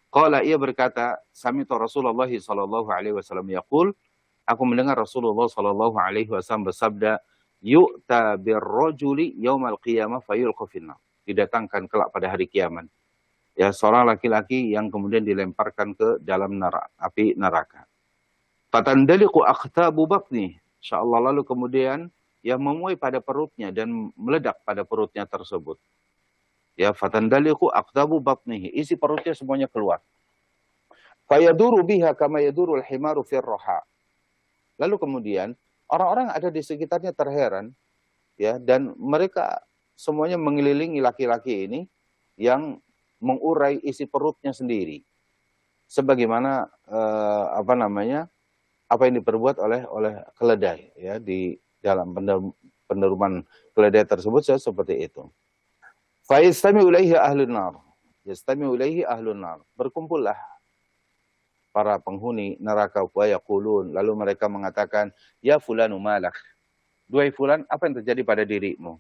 Qala, ia berkata, sami'tu Rasulullah SAW yaqul, aku mendengar Rasulullah SAW bersabda, yu'ta birrajuli yaumal qiyamah fayulqa finnar. Didatangkan kelak pada hari kiamat, ya, seorang laki-laki yang kemudian dilemparkan ke dalam api neraka. Fatandaliqu akhtabu batni, insyaallah, lalu kemudian ya memuai pada perutnya dan meledak pada perutnya tersebut. Ya, fatandaliqu akhtabu batnihi, isi perutnya semuanya keluar. Fayaduru biha kama yadurul himaru fir raha. Lalu kemudian orang-orang ada di sekitarnya terheran, ya, dan mereka semuanya mengelilingi laki-laki ini yang mengurai isi perutnya sendiri. Sebagaimana apa yang diperbuat oleh keledai, ya, di dalam penderuman keledai tersebut seperti itu. Fa yastami'u ilaihi ahlun nar. Yastami'u ilaihi ahlun nar. Berkumpullah para penghuni neraka wa yaqulun, lalu mereka mengatakan, ya fulanu malak. Duhai fulan, apa yang terjadi pada dirimu?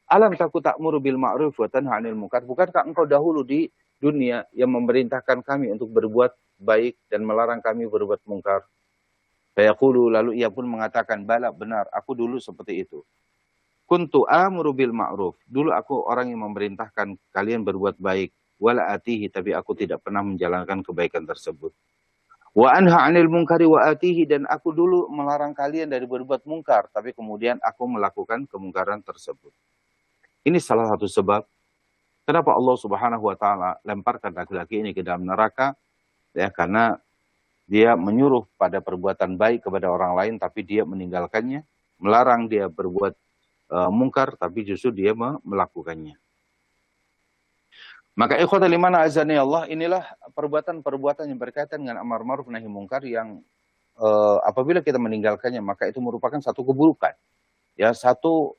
Alam takut ta'muru bil ma'ruf wa tanha 'anil munkar. Bukankah engkau dahulu di dunia yang memerintahkan kami untuk berbuat baik dan melarang kami berbuat mungkar? Fayaqulu, lalu ia pun mengatakan, bala, benar, aku dulu seperti itu. Kuntu amuru bil ma'ruf. Dulu aku orang yang memerintahkan kalian berbuat baik. Wala atihi, tapi aku tidak pernah menjalankan kebaikan tersebut. Wa anha 'anil munkari wa atihi, dan aku dulu melarang kalian dari berbuat mungkar, tapi kemudian aku melakukan kemungkaran tersebut. Ini salah satu sebab kenapa Allah Subhanahu wa taala lemparkan laki-laki ini ke dalam neraka, ya, karena dia menyuruh pada perbuatan baik kepada orang lain tapi dia meninggalkannya, melarang dia berbuat mungkar tapi justru dia melakukannya. Maka ikhwatal iman azani Allah, inilah perbuatan-perbuatan yang berkaitan dengan amar ma'ruf nahi mungkar yang apabila kita meninggalkannya maka itu merupakan satu keburukan. Ya, satu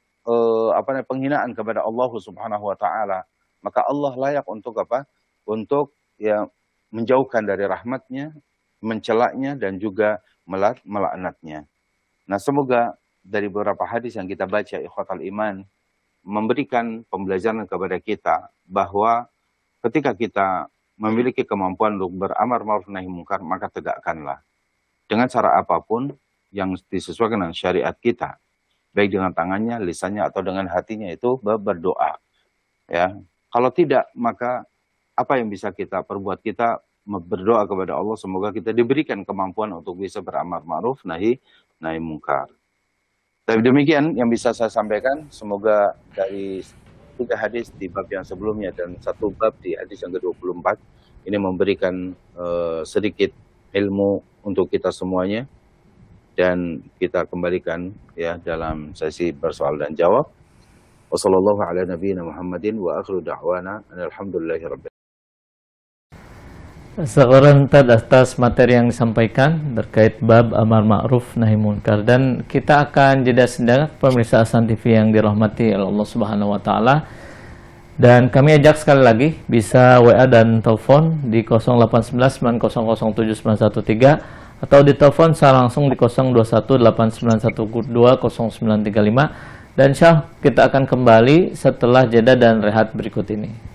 penghinaan kepada Allah Subhanahu wa taala. Maka Allah layak untuk apa? Untuk ya menjauhkan dari rahmatnya, mencelaknya dan juga melaknatnya. Nah, semoga dari beberapa hadis yang kita baca ikhwatal iman memberikan pembelajaran kepada kita bahwa ketika kita memiliki kemampuan untuk beramar ma'ruf nahi mungkar, maka tegakkanlah dengan cara apapun yang disesuaikan dengan syariat kita, baik dengan tangannya, lisannya atau dengan hatinya, itu berdoa. Ya, kalau tidak maka apa yang bisa kita perbuat? Kita berdoa kepada Allah semoga kita diberikan kemampuan untuk bisa beramar ma'ruf nahi mungkar. Tapi demikian yang bisa saya sampaikan. Semoga dari 3 hadis di bab yang sebelumnya dan 1 bab di hadis yang ke-24 ini memberikan sedikit ilmu untuk kita semuanya, dan kita kembalikan ya dalam sesi bersoal dan jawab. Wassallallahu ala nabiyina Muhammadin wa akhiru da'wana alhamdulillahirabbil. Seorang atas materi yang disampaikan terkait bab amar ma'ruf nahi munkar, dan kita akan jeda sejenak pemirsa Hasan TV yang dirahmati Allah Subhanahu wa taala. Dan kami ajak sekali lagi bisa WA dan telepon di 0819900713 atau di telepon secara langsung di 021891200935. Dan insya Allah kita akan kembali setelah jeda dan rehat berikut ini.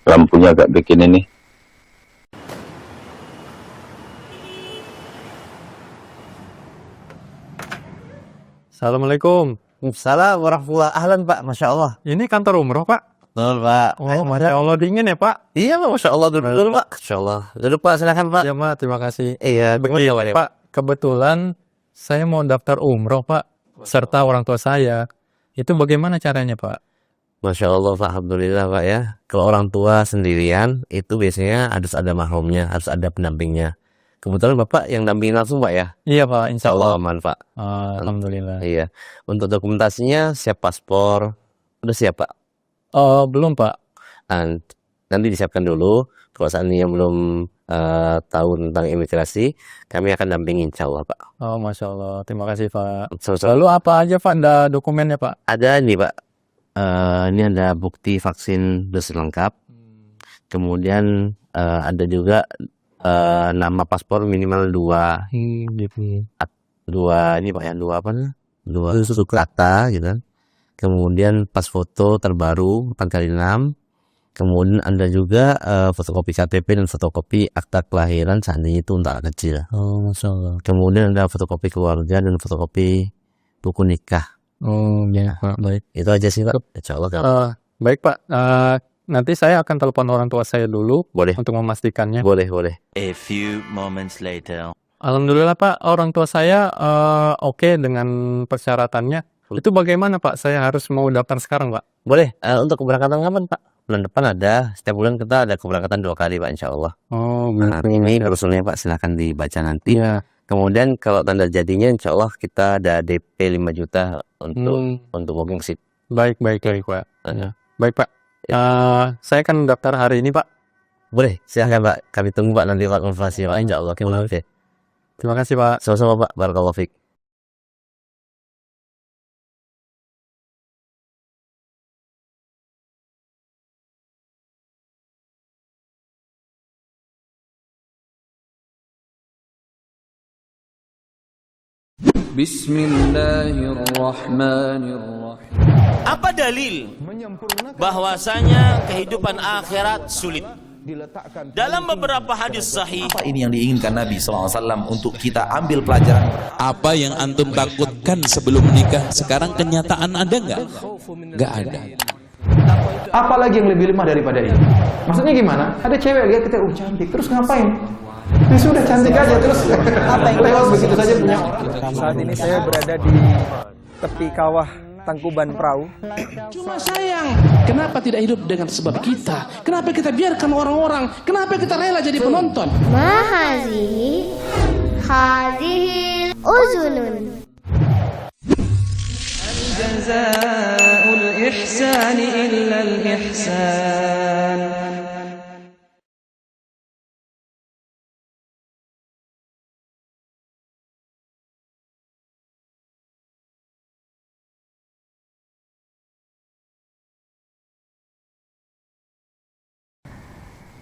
Lampunya agak bikin ini. Assalamualaikum. Salam warahmatullahi ahlan Pak, Masya Allah. Ini kantor umroh Pak? Betul Pak. Oh, Masya Allah, dingin ya Pak? Iya Pak, Masya Allah. Duduk dulu Pak. Masya Allah. Duduk Pak, silakan Pak. Ya Pak, terima kasih. Iya, bagaimana Pak, kebetulan saya mau daftar umroh Pak, serta orang tua saya. Itu bagaimana caranya Pak? Masya Allah Pak, Alhamdulillah Pak ya. Kalau orang tua sendirian, itu biasanya harus ada mahramnya, harus ada pendampingnya. Kebetulan Bapak yang dampingin langsung Pak ya? Iya Pak, insya Allah. aman Pak. Alhamdulillah. Iya. Untuk dokumentasinya, siap paspor. Udah siap Pak? Belum Pak. Nanti disiapkan dulu. Kalau seandainya belum tahu tentang imigrasi, kami akan dampingin insya Allah Pak. Oh, Masya Allah. Terima kasih Pak. Sama-sama. Lalu apa aja Pak ada dokumennya Pak? Ada nih Pak. Ini ada bukti vaksin dosis lengkap. Kemudian ada juga nama paspor minimal 2 ini Pak ya, 2 apa nih? 2 susu kata gitu kan. Kemudian pas foto terbaru 4x6. Kemudian ada juga fotokopi KTP dan fotokopi akta kelahiran seandainya itu untuk anak kecil. Oh, Masya Allah. Kemudian ada fotokopi keluarga dan fotokopi buku nikah. Oh, ya Pak, baik. Itu aja sih Pak. Insya Allah. Baik Pak, nanti saya akan telepon orang tua saya dulu Boleh. untuk memastikannya. Boleh. A few moments later. Alhamdulillah Pak, orang tua saya oke dengan persyaratannya. Itu bagaimana Pak? Saya harus mau daftar sekarang Pak? Boleh. Untuk keberangkatan kapan Pak? Bulan depan ada. Setiap bulan kita ada keberangkatan 2 kali Pak, insya Allah. Oh, Nah, ini usulnya Pak, silahkan dibaca nanti. Iya. Kemudian kalau tanda jadinya insya Allah kita ada DP 5 juta untuk booking seat. Baik Pak. Ya. Baik Pak. Saya akan daftar hari ini Pak. Boleh, silahkan Pak. Kami tunggu Pak nanti Pak konfirmasi Pak. Insya Allah. Oke. Terima kasih Pak. Sama-sama Pak. Barakallahu fiik. Bismillahirrahmanirrahim. Apa dalil bahwasanya kehidupan akhirat sulit? Dalam beberapa hadis sahih, Apa ini yang diinginkan Nabi SAW untuk kita ambil pelajaran? Apa yang antum takutkan sebelum menikah sekarang kenyataan ada nggak? Nggak ada. Apalagi yang lebih lemah daripada ini? Maksudnya gimana? Ada cewek lihat kita, cantik, terus ngapain? Ya sudah cantik aja terus lewat begitu saja punya orang. Saat ini saya berada di tepi kawah Tangkuban Perahu. Cuma sayang, kenapa tidak hidup dengan sebab kita? Kenapa kita biarkan orang-orang? Kenapa kita rela jadi penonton? Mahazihi uzunun. Jazaa'ul ihsani illa al-ihsan.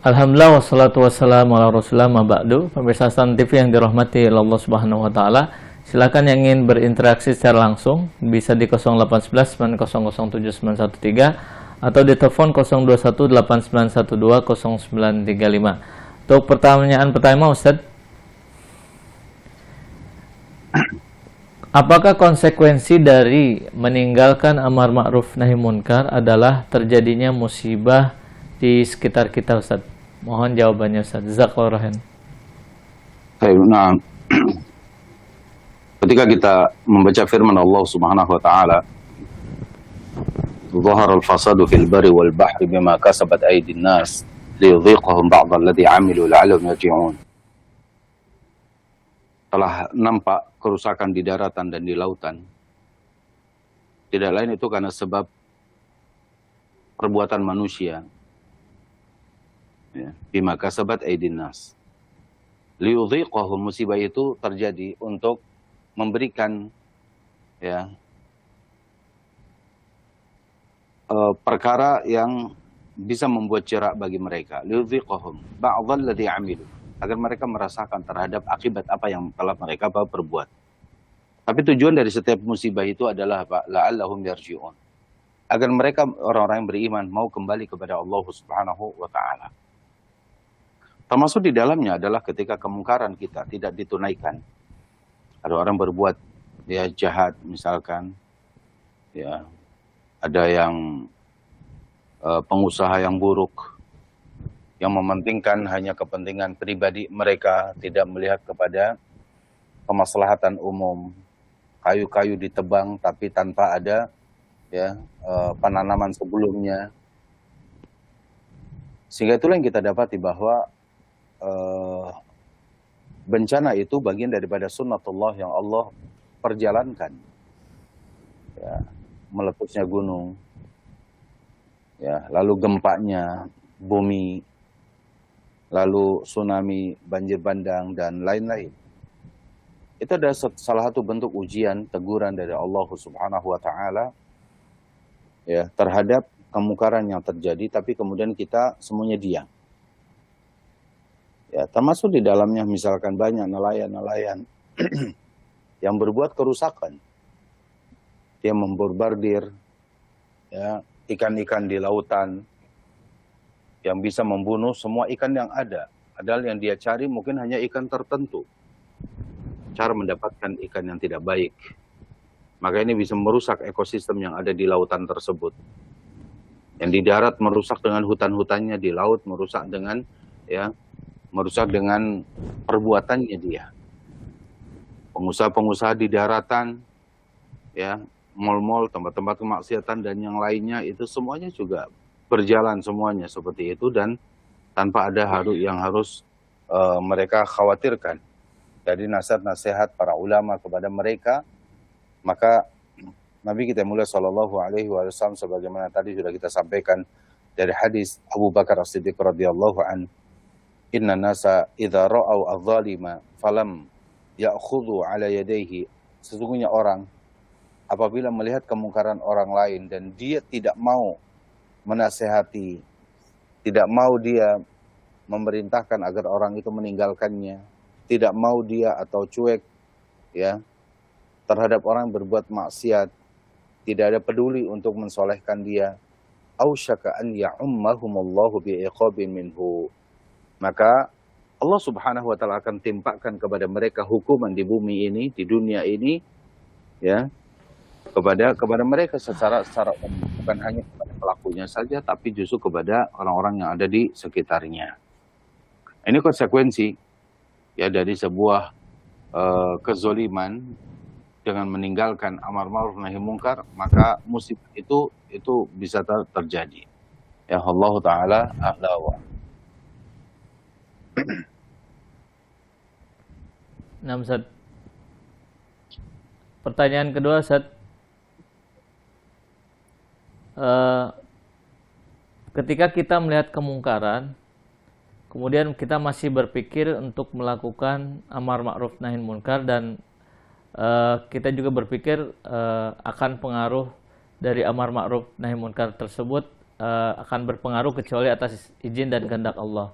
Alhamdulillah wassalatu wassalamu ala rasulillah ma ba'du. Pemirsa Hasan TV yang dirahmati Allah Subhanahu wa taala, silakan yang ingin berinteraksi secara langsung bisa di 0811900713 atau di telepon 021891200935. Untuk pertanyaan pertama Ustaz, apakah konsekuensi dari meninggalkan amar ma'ruf nahi munkar adalah terjadinya musibah di sekitar kita Ustaz? Mohon jawabannya Ustaz. Jazakallahu khairan. Nah, ketika kita membaca firman Allah Subhanahu wa taala, "Dhahara al-fasadu fil barri wal bahri bima kasabat aydin nas liyudhiqahum ba'd alladhi 'amilu la'allahum yarji'un." Telah nampak kerusakan di daratan dan di lautan. Tidak lain itu karena sebab perbuatan manusia. Ya, bima kasabat aydin nas. Liyudhiqahum, musibah itu terjadi untuk memberikan ya perkara yang bisa membuat jerak bagi mereka. Liyudhiqahum ba'dhal ladzi 'amilu, agar mereka merasakan terhadap akibat apa yang telah mereka perbuat. Tapi tujuan dari setiap musibah itu adalah apa? La'allahum yarji'un, agar mereka orang-orang yang beriman mau kembali kepada Allah Subhanahu wa taala. Termasuk di dalamnya adalah ketika kemungkaran kita tidak ditunaikan. Ada orang berbuat ya jahat misalkan, ya ada yang pengusaha yang buruk, yang mementingkan hanya kepentingan pribadi mereka, tidak melihat kepada kemaslahatan umum. Kayu-kayu ditebang tapi tanpa ada ya penanaman sebelumnya. Sehingga itulah yang kita dapati bahwa bencana itu bagian daripada sunnatullah yang Allah perjalankan. Ya, meletusnya gunung, ya, lalu gempanya bumi, lalu tsunami, banjir bandang, dan lain-lain. Itu adalah salah satu bentuk ujian, teguran dari Allah Subhanahu wa taala ya terhadap kemungkaran yang terjadi, tapi kemudian kita semuanya diam. Ya, termasuk di dalamnya misalkan banyak nelayan-nelayan yang berbuat kerusakan. Dia membombardir ya ikan-ikan di lautan yang bisa membunuh semua ikan yang ada. Padahal yang dia cari mungkin hanya ikan tertentu. Cara mendapatkan ikan yang tidak baik. Maka ini bisa merusak ekosistem yang ada di lautan tersebut. Yang di darat merusak dengan hutan-hutannya, di laut merusak dengan perbuatannya dia. Pengusaha-pengusaha di daratan, ya, mal-mal, tempat-tempat kemaksiatan dan yang lainnya itu semuanya juga berjalan semuanya seperti itu, dan tanpa ada yang harus mereka khawatirkan. Dari nasihat-nasihat para ulama kepada mereka, maka Nabi kita mulai sallallahu alaihi wasallam sebagaimana tadi sudah kita sampaikan dari hadis Abu Bakar As-Siddiq radhiyallahu an, "Inna nasa idza ra'au adh-dhalima falam ya'khudhu 'ala yadayhi." Sesungguhnya orang apabila melihat kemungkaran orang lain dan dia tidak mau menasehati, tidak mau dia memerintahkan agar orang itu meninggalkannya, tidak mau dia atau cuek ya terhadap orang yang berbuat maksiat, tidak ada peduli untuk mensolehkan dia, ausyaka an ya'ummahumullahu bi'iqabin minhu, maka Allah Subhanahu wa taala akan timpakan kepada mereka hukuman di bumi ini, di dunia ini ya, kepada mereka secara umum, bukan hanya kepada pelakunya saja tapi justru kepada orang-orang yang ada di sekitarnya. Ini konsekuensi ya dari sebuah kezoliman dengan meninggalkan amar ma'ruf nahi munkar, maka musibah itu bisa terjadi. Ya Allah taala a'la wa. Nah, Ustaz. Pertanyaan kedua, Ustaz. Ketika kita melihat kemungkaran, kemudian kita masih berpikir untuk melakukan amar ma'ruf nahi munkar, dan kita juga berpikir akan pengaruh dari amar ma'ruf nahi munkar tersebut akan berpengaruh kecuali atas izin dan kehendak Allah.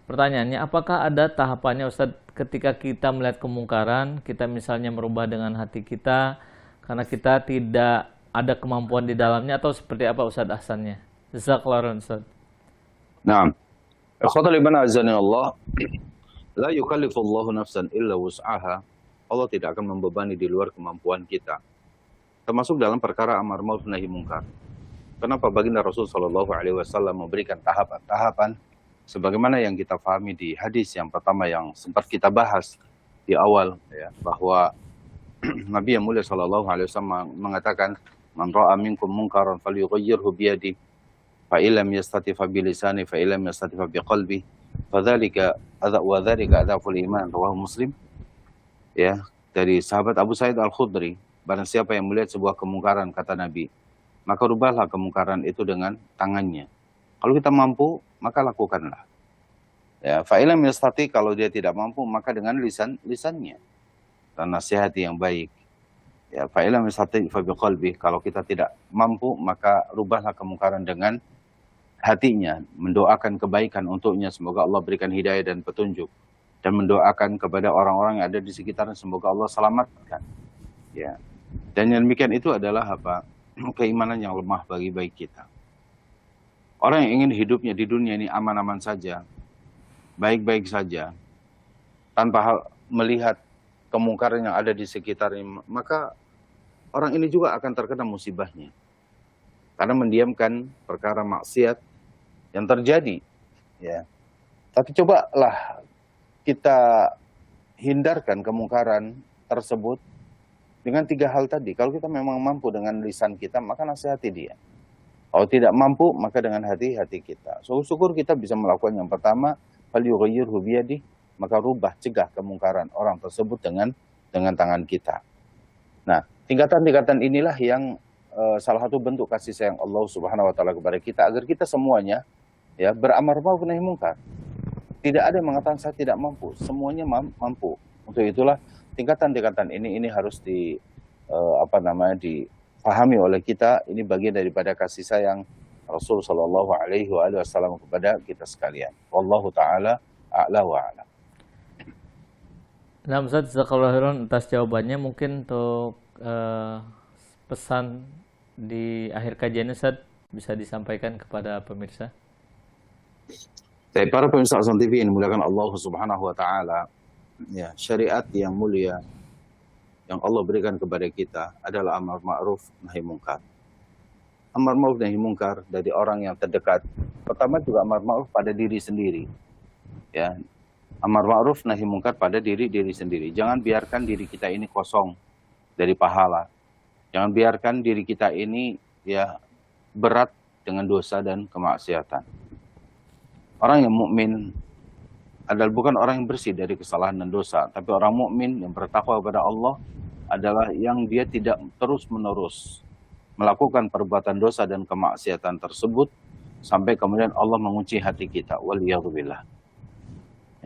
Pertanyaannya, apakah ada tahapannya, Ustaz, ketika kita melihat kemungkaran, kita misalnya merubah dengan hati kita karena kita tidak ada kemampuan di dalamnya, atau seperti apa, Ustaz, ahsannya? Jazakallahu Ustaz. Nah, ikhwatal iman azani Allah, la yukallifullahu nafsan illa wus'aha. Allah tidak akan membebani di luar kemampuan kita, termasuk dalam perkara amar ma'ruf nahi munkar. Kenapa baginda Rasul sallallahu alaihi wasallam memberikan tahapan-tahapan sebagaimana yang kita pahami di hadis yang pertama yang sempat kita bahas, di awal ya, bahwa Nabi yang mulia sallallahu alaihi wasallam mengatakan, "Man ra'a minkum munkaran falyughayyirhu bi yadihi, fa illam yastati fa bi lisani, fa illam yastati fa bi qalbi, fadzalika adzaful iman." Rawahu Muslim. Ya, dari sahabat Abu Sa'id Al-Khudri, barang siapa yang melihat sebuah kemungkaran, kata Nabi, maka rubahlah kemungkaran itu dengan tangannya. Kalau kita mampu, maka lakukanlah. Ya, fa illam yastati, kalau dia tidak mampu, maka dengan lisannya. Dan nasihati yang baik. Ya, fa illam yastati fa biqalbi, kalau kita tidak mampu, maka rubahlah kemungkaran dengan hatinya, mendoakan kebaikan untuknya, semoga Allah berikan hidayah dan petunjuk, dan mendoakan kepada orang-orang yang ada di sekitarnya, semoga Allah selamatkan. Ya. Dan yang demikian itu adalah apa? Keimanan yang lemah bagi kita. Orang yang ingin hidupnya di dunia ini aman-aman saja, baik-baik saja, tanpa melihat kemungkaran yang ada di sekitarnya, maka orang ini juga akan terkena musibahnya. Karena mendiamkan perkara maksiat yang terjadi. Ya. Tapi cobalah kita hindarkan kemungkaran tersebut dengan 3 hal tadi. Kalau kita memang mampu dengan lisan kita, maka nasihati dia. Kalau tidak mampu, maka dengan hati kita. Syukur kita bisa melakukan yang pertama, falyughayyirhu biyadihi, maka rubah, cegah kemungkaran orang tersebut dengan tangan kita. Nah, tingkatan-tingkatan inilah yang salah satu bentuk kasih sayang Allah Subhanahu wa taala kepada kita, agar kita semuanya ya beramar ma'ruf nahi munkar. Tidak ada yang mengatakan saya tidak mampu, semuanya mampu. Untuk itulah tingkatan-tingkatan ini harus dipahami oleh kita. Ini bagian daripada kasih sayang Rasul sallallahu alaihi wasallam kepada kita sekalian. Wallahu taala a'la wa a'lam. Nah, Ustaz, jazakallahu khairan atas jawabannya. Mungkin untuk pesan di akhir kajian, Ustaz, bisa disampaikan kepada pemirsa. Para pemirsa Hasan TV yang dimuliakan Allah Subhanahu wa taala, ya, syariat yang mulia yang Allah berikan kepada kita adalah amar ma'ruf nahi munkar. Amar ma'ruf nahi munkar dari orang yang terdekat. Pertama juga amar ma'ruf pada diri sendiri. Ya. Amar ma'ruf nahi munkar pada diri sendiri. Jangan biarkan diri kita ini kosong dari pahala. Jangan biarkan diri kita ini ya berat dengan dosa dan kemaksiatan. Orang yang mukmin adalah bukan orang yang bersih dari kesalahan dan dosa, tapi orang mukmin yang bertakwa kepada Allah adalah yang dia tidak terus-menerus melakukan perbuatan dosa dan kemaksiatan tersebut sampai kemudian Allah mengunci hati kita. Waliyadzubillah.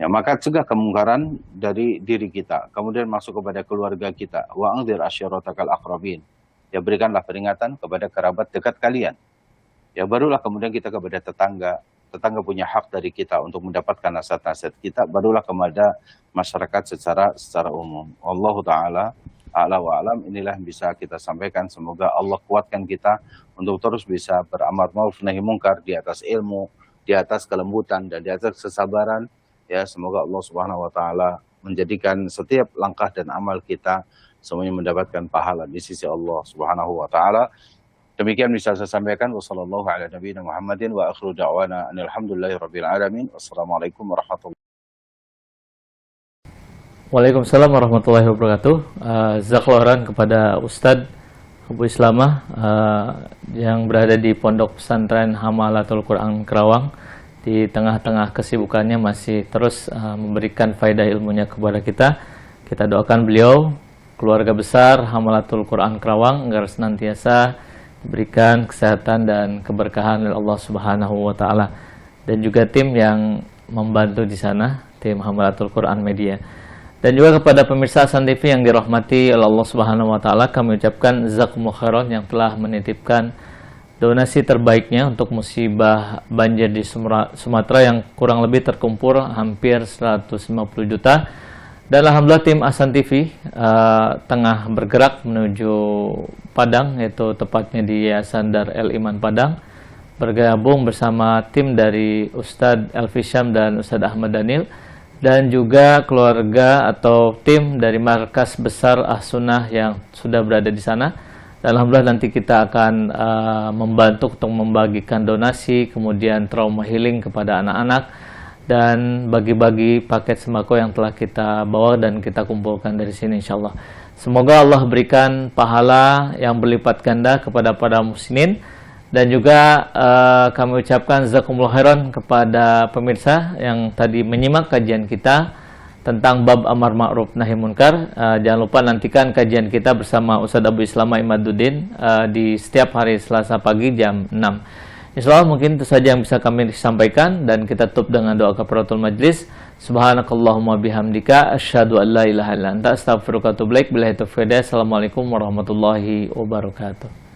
Ya, maka cegah kemungkaran dari diri kita, kemudian masuk kepada keluarga kita. Wa anzir asyiratakal aqrabin. Ya, berikanlah peringatan kepada kerabat dekat kalian. Ya, barulah kemudian kita kepada tetangga. Tetangga punya hak dari kita untuk mendapatkan nasihat-nasihat kita, barulah kepada masyarakat secara umum. Allahu taala a'la wa a'lam. Inilah yang bisa kita sampaikan. Semoga Allah kuatkan kita untuk terus bisa beramar ma'ruf nahi munkar di atas ilmu, di atas kelembutan dan di atas kesabaran. Ya, semoga Allah Subhanahu wa taala menjadikan setiap langkah dan amal kita semuanya mendapatkan pahala di sisi Allah Subhanahu wa taala. Demikian bisa saya sampaikan. Wassallallahu ala nabiyina Muhammadin wa akhiru da'wana alhamdulillahirabbil alamin. Wassalamualaikum warahmatullahi wabarakatuh. Waalaikumsalam warahmatullahi wabarakatuh. Jazakallahu khairan kepada Ustadz Abu Islamah yang berada di Pondok Pesantren Hamalatul Quran Kerawang. Di tengah-tengah kesibukannya masih terus memberikan faedah ilmunya kepada kita. Kita doakan beliau, keluarga besar Hamalatul Quran Kerawang, agar senantiasa diberikan kesehatan dan keberkahan oleh Allah Subhanahu wa taala, dan juga tim yang membantu di sana, tim Hamalatul Quran Media. Dan juga kepada pemirsa Hasan TV yang dirahmati oleh Allah Subhanahu wa taala, kami ucapkan jazakumullahu khairan yang telah menitipkan donasi terbaiknya untuk musibah banjir di Sumatera yang kurang lebih terkumpul hampir 150 juta. Dan alhamdulillah tim Hasan TV tengah bergerak menuju Padang, yaitu tepatnya di Yayasan Dar El Iman Padang, bergabung bersama tim dari Ustadz Elfi Syam dan Ustadz Ahmad Daniel, dan juga keluarga atau tim dari markas besar As-Sunnah yang sudah berada di sana. Dan alhamdulillah nanti kita akan membantu untuk membagikan donasi, kemudian trauma healing kepada anak-anak, dan bagi-bagi paket sembako yang telah kita bawa dan kita kumpulkan dari sini insyaallah. Semoga Allah berikan pahala yang berlipat ganda kepada para muslimin, dan juga kami ucapkan jazakumullah khairan kepada pemirsa yang tadi menyimak kajian kita tentang bab amar ma'ruf nahi munkar. Jangan lupa nantikan kajian kita bersama Ustaz Abu Islama Imaduddin di setiap hari Selasa pagi jam 6. Insyaallah mungkin itu saja yang bisa kami sampaikan, dan kita tutup dengan doa kafaratul majlis. Subhanakallahumma bihamdika asyhadu an la ilaha illa anta astaghfiruka wa atubu ilaik. Billahi taufiq. Assalamualaikum warahmatullahi wabarakatuh.